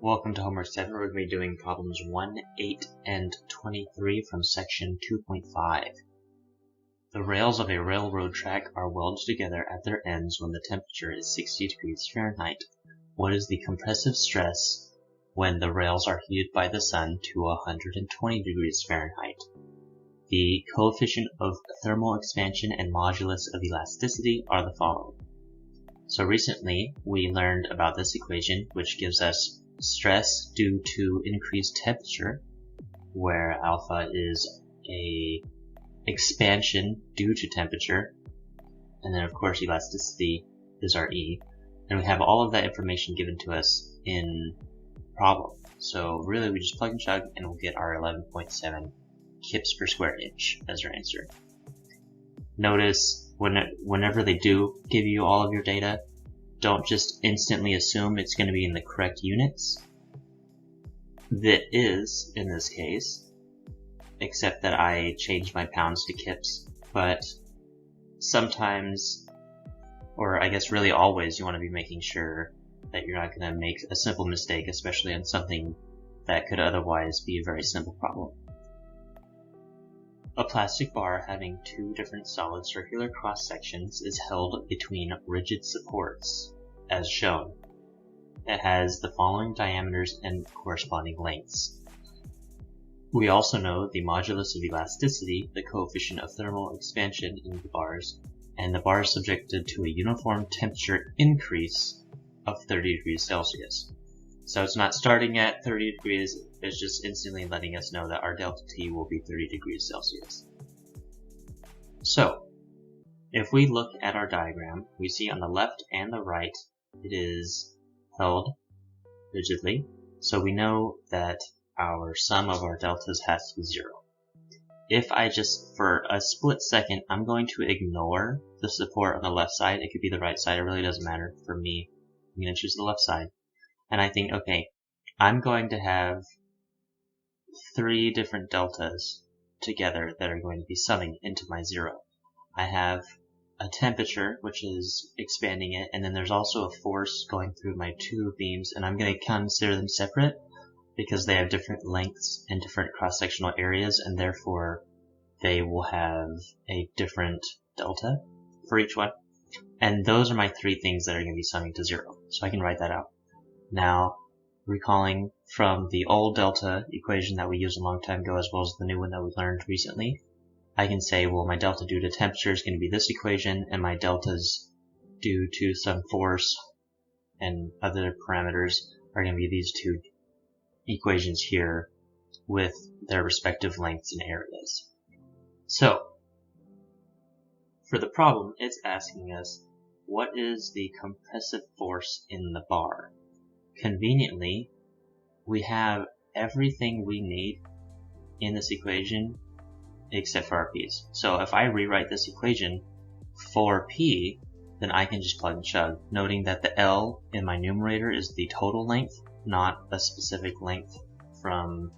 Welcome to Homework 7. We're going to be doing problems 1, 8, and 23 from section 2.5. The rails of a railroad track are welded together at their ends when the temperature is 60 degrees Fahrenheit. What is the compressive stress when the rails are heated by the sun to 120 degrees Fahrenheit? The coefficient of thermal expansion and modulus of elasticity are the following. So recently we learned about this equation, which gives us stress due to increased temperature, where alpha is a expansion due to temperature, and then of course elasticity is our E, and we have all of that information given to us in problem. So really we just plug and chug and we'll get our 11.7 kips per square inch as our answer. Notice whenever they do give you all of your data, don't just instantly assume it's going to be in the correct units. That is, in this case, except that I changed my pounds to kips, but sometimes, or I guess really always, you want to be making sure that you're not going to make a simple mistake, especially on something that could otherwise be a very simple problem. A plastic bar having two different solid circular cross sections is held between rigid supports, as shown. It has the following diameters and corresponding lengths. We also know the modulus of elasticity, the coefficient of thermal expansion in the bars, and the bar is subjected to a uniform temperature increase of 30 degrees Celsius. So it's not starting at 30 degrees, it's just instantly letting us know that our delta T will be 30 degrees Celsius. So, if we look at our diagram, we see on the left and the right, it is held rigidly. So we know that our sum of our deltas has to be 0. If I just, for a split second, I'm going to ignore the support on the left side. It could be the right side, it really doesn't matter. For me, I'm going to choose the left side. And I think, okay, I'm going to have 3 different deltas together that are going to be summing into my 0. I have a temperature, which is expanding it, and then there's also a force going through my 2 beams, and I'm going to consider them separate because they have different lengths and different cross-sectional areas, and therefore they will have a different delta for each one. And those are my 3 things that are going to be summing to 0. So I can write that out. Now, recalling from the old delta equation that we used a long time ago as well as the new one that we learned recently, I can say, well, my delta due to temperature is going to be this equation, and my deltas due to some force and other parameters are going to be these 2 equations here with their respective lengths and areas. So, for the problem, it's asking us, what is the compressive force in the bar? Conveniently, we have everything we need in this equation except for our p's. So if I rewrite this equation for p, then I can just plug and chug, noting that the L in my numerator is the total length, not a specific length from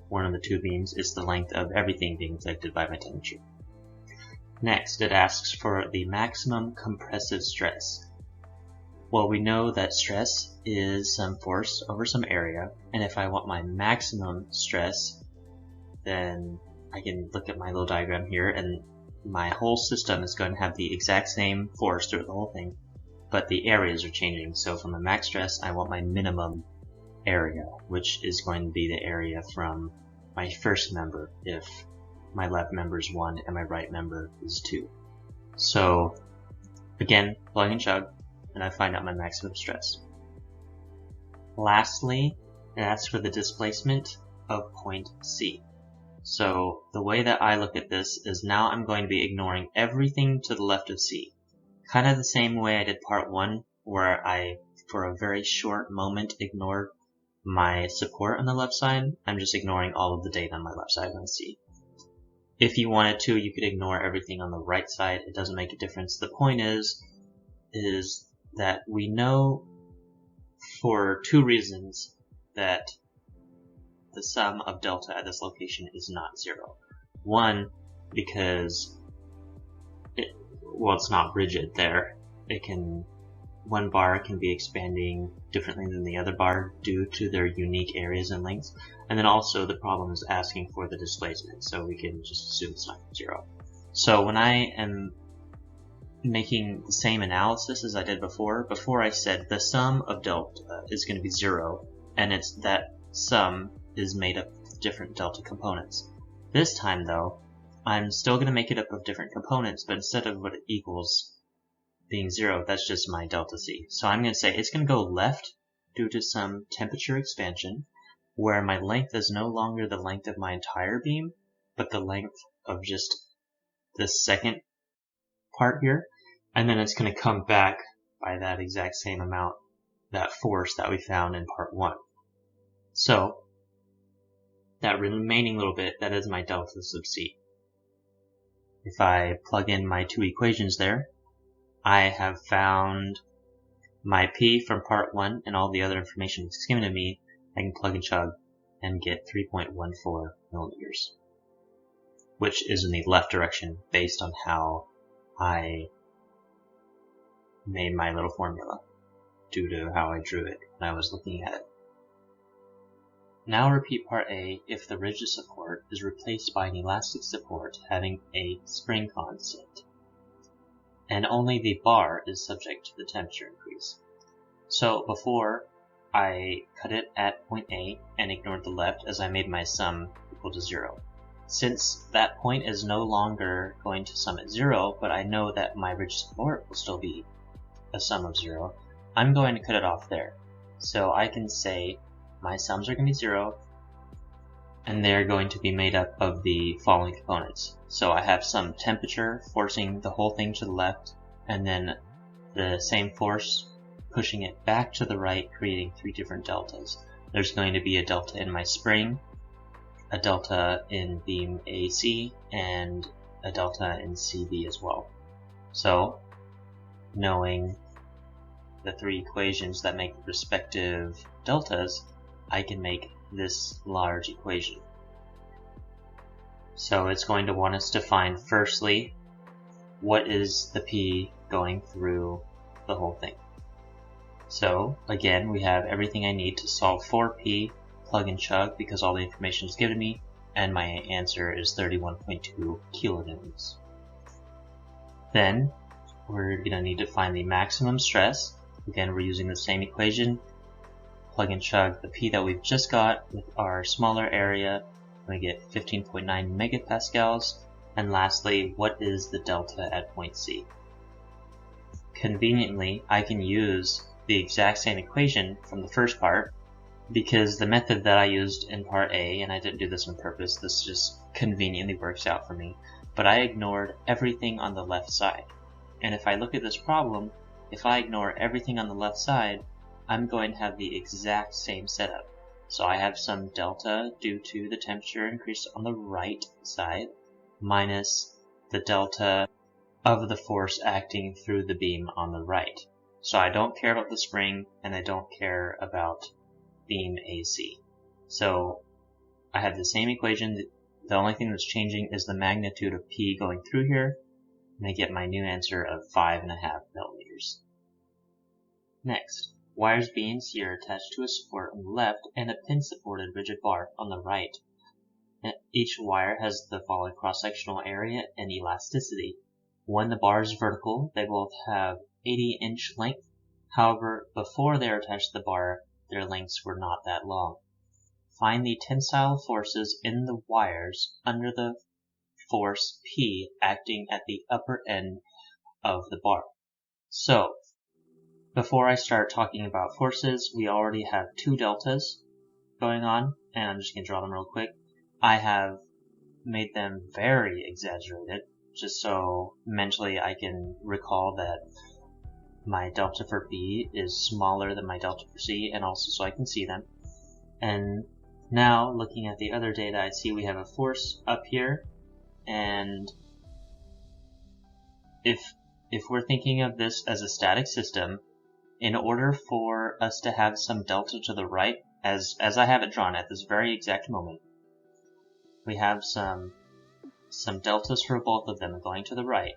one of the 2 beams. It's the length of everything being affected by my temperature. Next, it asks for the maximum compressive stress. Well, we know that stress is some force over some area, and if I want my maximum stress, then I can look at my little diagram here, and my whole system is going to have the exact same force through the whole thing, but the areas are changing. So from the max stress, I want my minimum area, which is going to be the area from my first member if my left member is 1 and my right member is 2. So again, plug and chug, and I find out my maximum stress. Lastly, it asks for the displacement of point C. So the way that I look at this is now I'm going to be ignoring everything to the left of C. Kind of the same way I did part 1, where I, for a very short moment, ignored my support on the left side. I'm just ignoring all of the data on my left side on C. If you wanted to, you could ignore everything on the right side. It doesn't make a difference. The point is that we know for 2 reasons that the sum of delta at this location is not 0. One, because it's not rigid there. one bar can be expanding differently than the other bar due to their unique areas and lengths. And then also the problem is asking for the displacement, so we can just assume it's not 0. So when I am making the same analysis as I did before I said the sum of delta is going to be 0, and it's that sum is made up of different delta components. This time though, I'm still going to make it up of different components, but instead of what it equals being 0, that's just my delta C. So I'm going to say it's going to go left due to some temperature expansion, where my length is no longer the length of my entire beam, but the length of just the second part here, and then it's going to come back by that exact same amount, that force that we found in part 1. So that remaining little bit, that is my delta sub C. If I plug in my two equations there, I have found my P from part 1 and all the other information it's given to me. I can plug and chug and get 3.14 millimeters, which is in the left direction based on how I made my little formula due to how I drew it when I was looking at it. Now repeat part A if the rigid support is replaced by an elastic support having a spring constant, and only the bar is subject to the temperature increase. So before, I cut it at point A and ignored the left as I made my sum equal to 0. Since that point is no longer going to sum at 0, but I know that my rigid support will still be a sum of 0, I'm going to cut it off there. So I can say my sums are going to be 0, and they're going to be made up of the following components. So I have some temperature forcing the whole thing to the left, and then the same force pushing it back to the right, creating 3 different deltas. There's going to be a delta in my spring, a delta in beam AC, and a delta in CB as well. So, knowing the 3 equations that make the respective deltas, I can make this large equation. So it's going to want us to find, firstly, what is the P going through the whole thing. So again, we have everything I need to solve for P, plug and chug because all the information is given me, and my answer is 31.2 kilonewtons. Then we're going to need to find the maximum stress. Again, we're using the same equation. Plug and chug the P that we've just got with our smaller area. We get 15.9 megapascals. And lastly, what is the delta at point C? Conveniently, I can use the exact same equation from the first part because the method that I used in part A, and I didn't do this on purpose, this just conveniently works out for me, but I ignored everything on the left side. And if I look at this problem, if I ignore everything on the left side, I'm going to have the exact same setup. So I have some delta due to the temperature increase on the right side, minus the delta of the force acting through the beam on the right. So I don't care about the spring, and I don't care about beam AC. So I have the same equation. The only thing that's changing is the magnitude of P going through here, and I get my new answer of 5.5 millimeters. Next, wires B and C are attached to a support on the left and a pin-supported rigid bar on the right. Each wire has the following cross-sectional area and elasticity. When the bar is vertical, they both have 80-inch length. However, before they are attached to the bar, their lengths were not that long. Find the tensile forces in the wires under the force P acting at the upper end of the bar. So, before I start talking about forces, we already have 2 deltas going on, and I'm just going to draw them real quick. I have made them very exaggerated, just so mentally I can recall that my delta for B is smaller than my delta for C, and also so I can see them. And now, looking at the other data, I see we have a force up here, and if we're thinking of this as a static system, in order for us to have some delta to the right, as I have it drawn at this very exact moment, we have some deltas for both of them going to the right.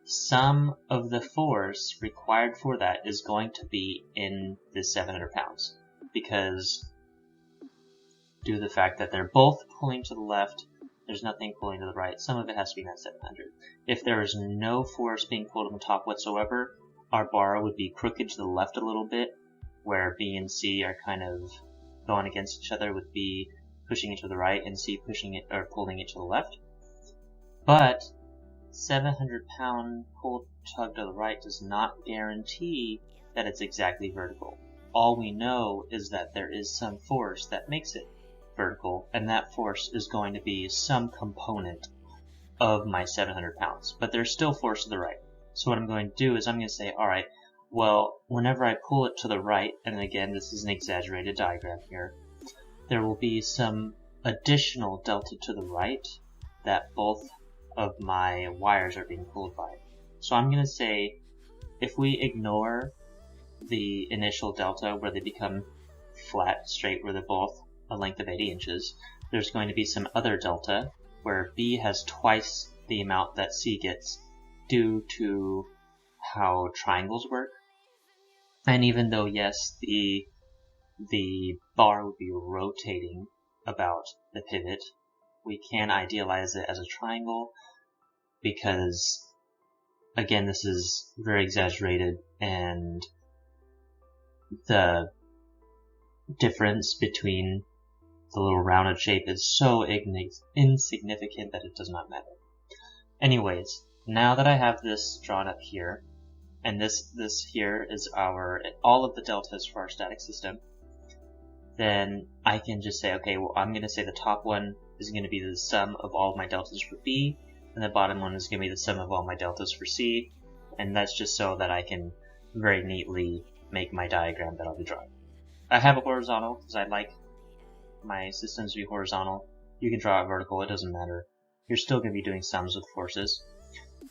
some of the force required for that is going to be in the 700 pounds, because due to the fact that they're both pulling to the left, there's nothing pulling to the right. Some of it has to be in that 700. If there is no force being pulled on the top whatsoever, our bar would be crooked to the left a little bit, where B and C are kind of going against each other, with B pushing it to the right and C pushing it or pulling it to the left. But 700-pound pull tug to the right does not guarantee that it's exactly vertical. All we know is that there is some force that makes it vertical, and that force is going to be some component of my 700 pounds. But there's still force to the right. So what I'm going to do is I'm going to say, alright, well, whenever I pull it to the right, and again, this is an exaggerated diagram here, there will be some additional delta to the right that both of my wires are being pulled by. So I'm going to say, if we ignore the initial delta where they become flat, straight, where they're both a length of 80 inches, there's going to be some other delta where B has twice the amount that C gets due to how triangles work. And even though, yes, the bar would be rotating about the pivot, we can idealize it as a triangle because, again, this is very exaggerated, and the difference between the little rounded shape is so insignificant that it does not matter. Anyways, now that I have this drawn up here, and this here is all of the deltas for our static system, then I can just say, okay, well, I'm going to say the top one is going to be the sum of all of my deltas for B, and the bottom one is going to be the sum of all my deltas for C, and that's just so that I can very neatly make my diagram that I'll be drawing. I have a horizontal because I like my systems to be horizontal. You can draw it vertical, it doesn't matter. You're still going to be doing sums with forces.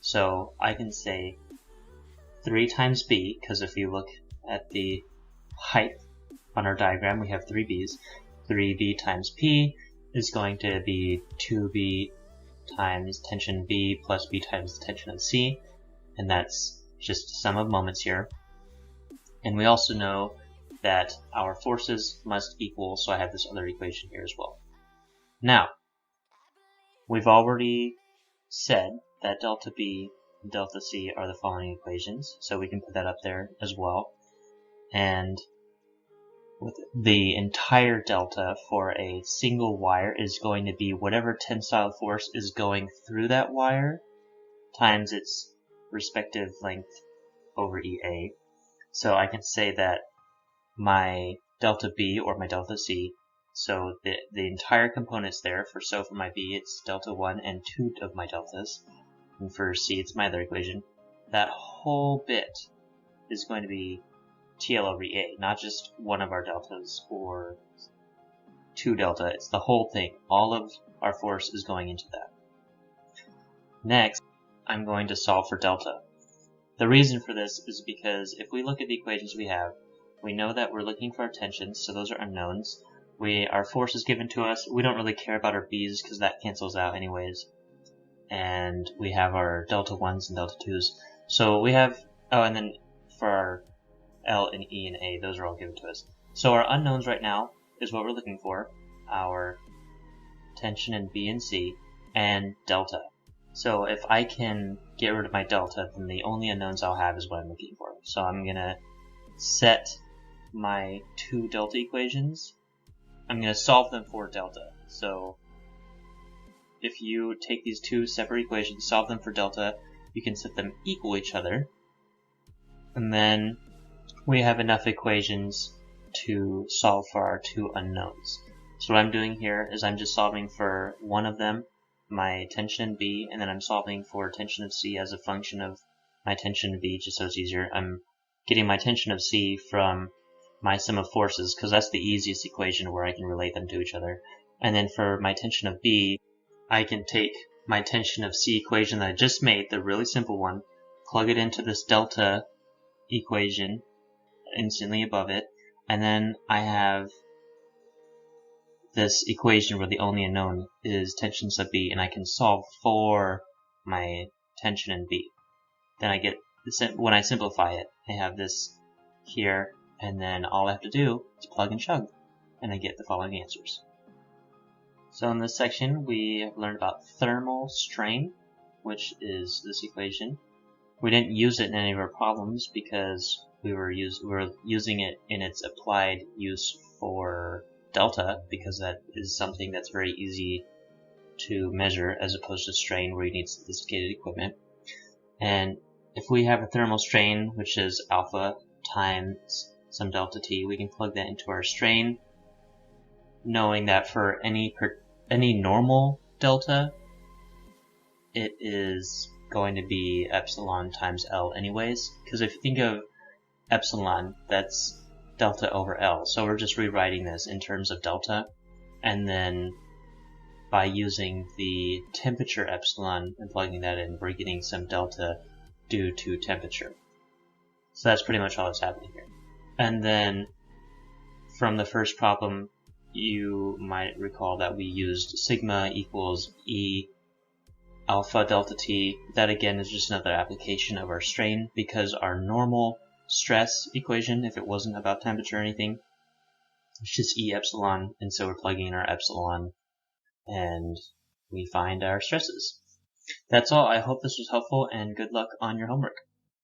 So I can say 3 times B, because if you look at the height on our diagram, we have 3 B's. 3B times P is going to be 2B times tension B plus B times the tension of C, and that's just a sum of moments here. And we also know that our forces must equal, so I have this other equation here as well. Now, we've already said that delta B and delta C are the following equations, so we can put that up there as well. And with the entire delta for a single wire is going to be whatever tensile force is going through that wire times its respective length over EA. So I can say that my delta B or my delta C, so the entire component's there. So for my B it's delta 1 and 2 of my deltas, and for C it's my other equation. That whole bit is going to be TL over EA, not just one of our deltas or 2 delta, it's the whole thing. All of our force is going into that. Next, I'm going to solve for delta. The reason for this is because if we look at the equations we have, we know that we're looking for our tensions, so those are unknowns. Our force is given to us. We don't really care about our B's because that cancels out anyways. And we have our delta 1s and delta 2s. So we have, oh, and then for our L and E and A, those are all given to us. So our unknowns right now is what we're looking for, our tension in B and C, and delta. So if I can get rid of my delta, then the only unknowns I'll have is what I'm looking for. So I'm going to set my 2 delta equations. I'm going to solve them for delta. So if you take these 2 separate equations, solve them for delta, you can set them equal each other. And then we have enough equations to solve for our 2 unknowns. So what I'm doing here is I'm just solving for one of them, my tension in B, and then I'm solving for tension of C as a function of my tension in B, just so it's easier. I'm getting my tension of C from my sum of forces, because that's the easiest equation where I can relate them to each other. And then for my tension of B, I can take my tension of C equation that I just made, the really simple one, plug it into this delta equation instantly above it, and then I have this equation where the only unknown is tension sub B, and I can solve for my tension in B. then I get, when I simplify it, I have this here, and then all I have to do is plug and chug, and I get the following answers. So in this section, we have learned about thermal strain, which is this equation. We didn't use it in any of our problems because we were using it in its applied use for delta, because that is something that's very easy to measure as opposed to strain where you need sophisticated equipment. And if we have a thermal strain, which is alpha times some delta T, we can plug that into our strain, knowing that for any normal delta, it is going to be epsilon times L anyways, because if you think of epsilon, that's delta over L, so we're just rewriting this in terms of delta, and then by using the temperature epsilon and plugging that in, we're getting some delta due to temperature. So that's pretty much all that's happening here. And then from the first problem, you might recall that we used sigma equals E alpha delta T. That again is just another application of our strain, because our normal stress equation, if it wasn't about temperature or anything, it's just E epsilon, and so we're plugging in our epsilon and we find our stresses. That's all. I hope this was helpful, and good luck on your homework.